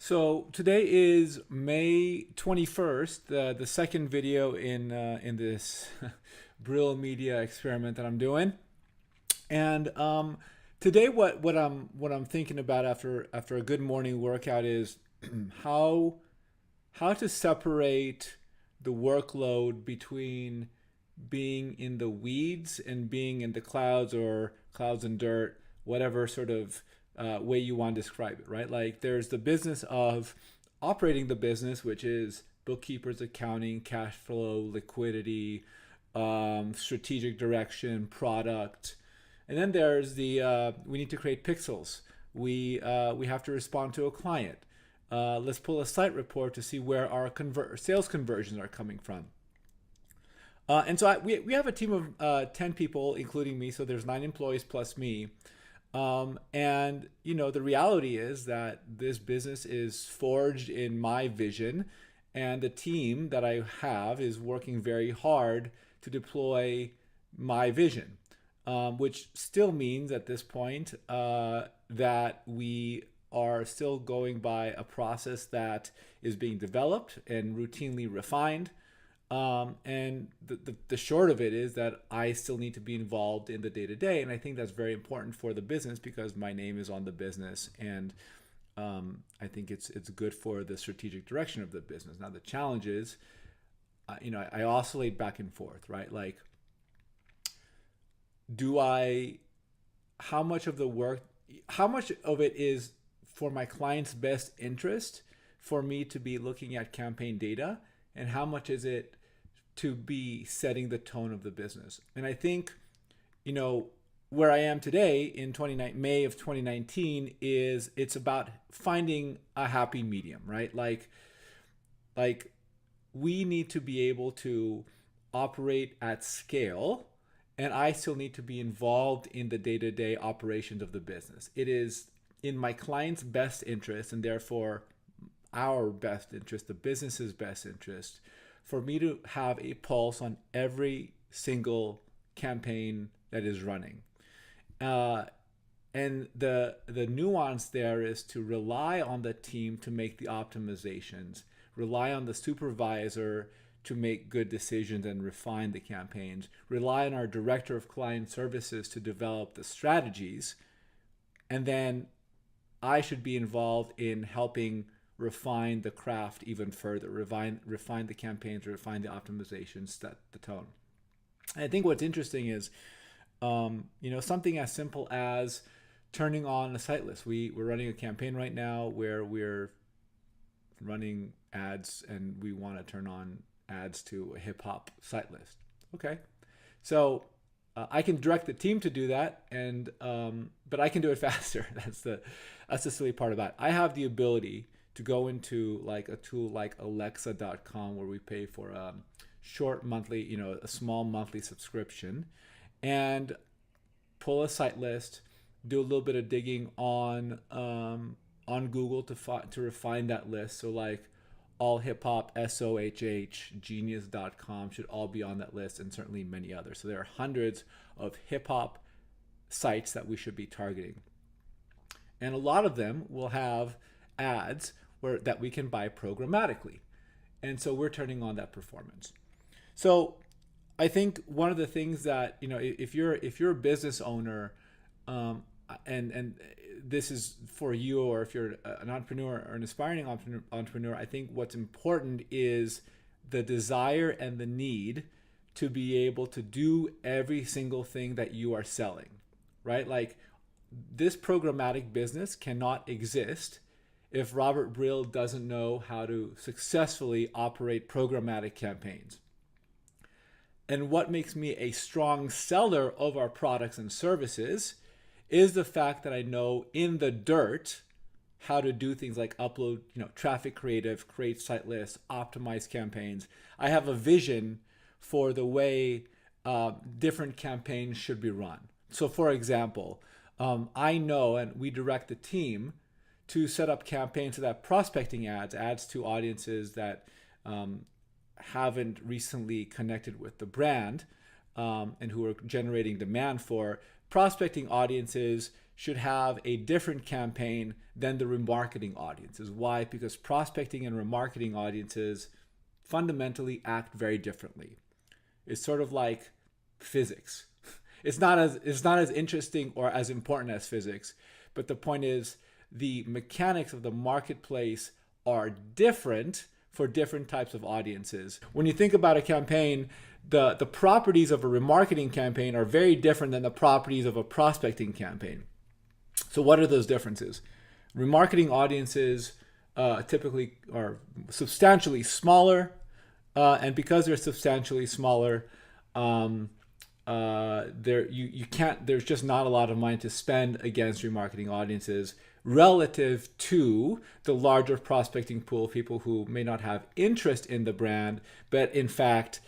So today is May 21st, the second video in this Brill Media experiment that I'm doing. And today, what I'm thinking about after a good morning workout is how how to separate the workload between being in the weeds and being in the clouds or clouds and dirt, whatever sort of way you want to describe it, right? Like there's the business of operating the business, which is bookkeepers, accounting, cash flow, liquidity, strategic direction, product. And then there's the we need to create pixels. We have to respond to a client. Let's pull a site report to see where our sales conversions are coming from. We have a team of 10 people, including me. So there's 9 employees plus me. And the reality is that this business is forged in my vision, and the team that I have is working very hard to deploy my vision, which still means at this point that we are still going by a process that is being developed and routinely refined. And the short of it is that I still need to be involved in the day to day. And I think that's very important for the business because my name is on the business. And I think it's good for the strategic direction of the business. Now, the challenge is, I oscillate back and forth, right? Like, how much of the work, how much of it is for my client's best interest for me to be looking at campaign data, and how much is it to be setting the tone of the business? And I think, where I am today in May of 2019 is it's about finding a happy medium, right? Like we need to be able to operate at scale, and I still need to be involved in the day-to-day operations of the business. It is in my client's best interest, and therefore our best interest, the business's best interest, for me to have a pulse on every single campaign that is running. And the nuance there is to rely on the team to make the optimizations, rely on the supervisor to make good decisions and refine the campaigns, rely on our director of client services to develop the strategies, and then I should be involved in helping refine the craft even further, refine the campaigns, refine the optimizations, set the tone. And I think what's interesting is, something as simple as turning on a site list. We're running a campaign right now where we're running ads, and we want to turn on ads to a hip hop site list. Okay, so I can direct the team to do that, and but I can do it faster. That's the silly part about it. I have the ability to go into like a tool like Alexa.com, where we pay for a short monthly, a small monthly subscription, and pull a site list, do a little bit of digging on Google to refine that list. So like all hip hop, SOHH, genius.com should all be on that list, and certainly many others. So there are hundreds of hip hop sites that we should be targeting. And a lot of them will have ads that we can buy programmatically. And so we're turning on that performance. So I think one of the things that, if you're a business owner, and this is for you, or if you're an entrepreneur or an aspiring entrepreneur, I think what's important is the desire and the need to be able to do every single thing that you are selling, right? Like this programmatic business cannot exist if Robert Brill doesn't know how to successfully operate programmatic campaigns. And what makes me a strong seller of our products and services is the fact that I know in the dirt how to do things like upload, traffic creative, create site lists, optimize campaigns. I have a vision for the way different campaigns should be run. So for example, I know, and we direct the team to set up campaigns so that prospecting ads to audiences that haven't recently connected with the brand, and who are generating demand for prospecting audiences should have a different campaign than the remarketing audiences. Why? Because prospecting and remarketing audiences fundamentally act very differently. It's sort of like physics. It's not as interesting or as important as physics, but the point is the mechanics of the marketplace are different for different types of audiences. When you think about a campaign, the properties of a remarketing campaign are very different than the properties of a prospecting campaign. So what are those differences? Remarketing audiences typically are substantially smaller, and because they're substantially smaller, there's just not a lot of money to spend against remarketing audiences relative to the larger prospecting pool of people who may not have interest in the brand, but in fact,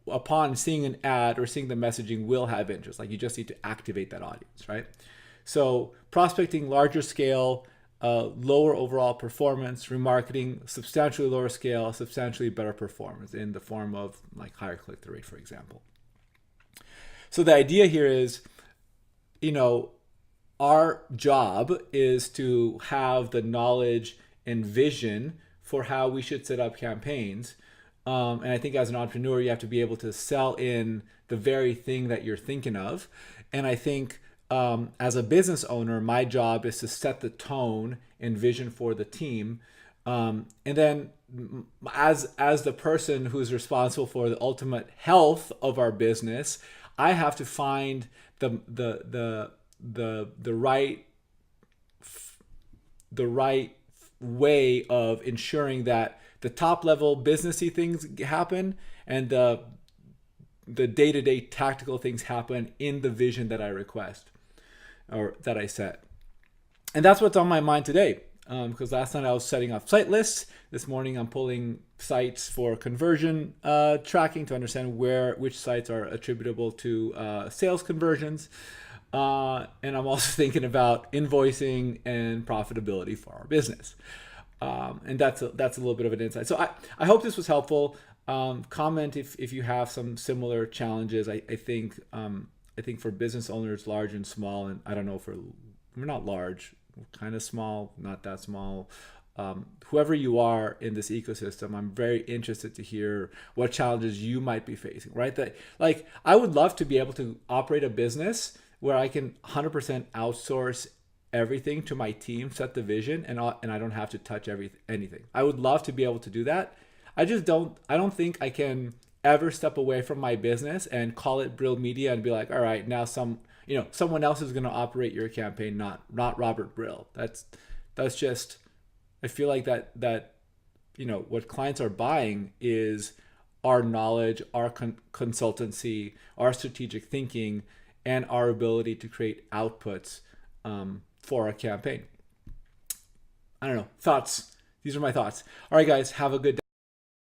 upon seeing an ad or seeing the messaging will have interest. Like, you just need to activate that audience, right? So prospecting, larger scale, lower overall performance. Remarketing, substantially lower scale, substantially better performance in the form of like higher click-through rate, for example. So the idea here is, our job is to have the knowledge and vision for how we should set up campaigns. And I think as an entrepreneur, you have to be able to sell in the very thing that you're thinking of. And I think as a business owner, my job is to set the tone and vision for the team. And then as the person who's responsible for the ultimate health of our business, I have to find the right way of ensuring that the top level businessy things happen and the day-to-day tactical things happen in the vision that I request or that I set. And that's what's on my mind today. Because last night I was setting up site lists. This morning I'm pulling sites for conversion tracking to understand which sites are attributable to sales conversions. And I'm also thinking about invoicing and profitability for our business. And that's a little bit of an insight. So I hope this was helpful. Comment if you have some similar challenges. I think for business owners, large and small, and I don't know, we're not large, we're kind of small, not that small. Whoever you are in this ecosystem, I'm very interested to hear what challenges you might be facing, right? That, like, I would love to be able to operate a business where I can 100% outsource everything to my team, set the vision, and I don't have to touch anything. I would love to be able to do that. I don't think I can ever step away from my business and call it Brill Media and be like, all right, now someone else is going to operate your campaign, not Robert Brill. That's just, I feel like that what clients are buying is our knowledge, our consultancy, our strategic thinking, and our ability to create outputs for a campaign. I don't know. Thoughts. These are my thoughts. All right, guys, have a good day.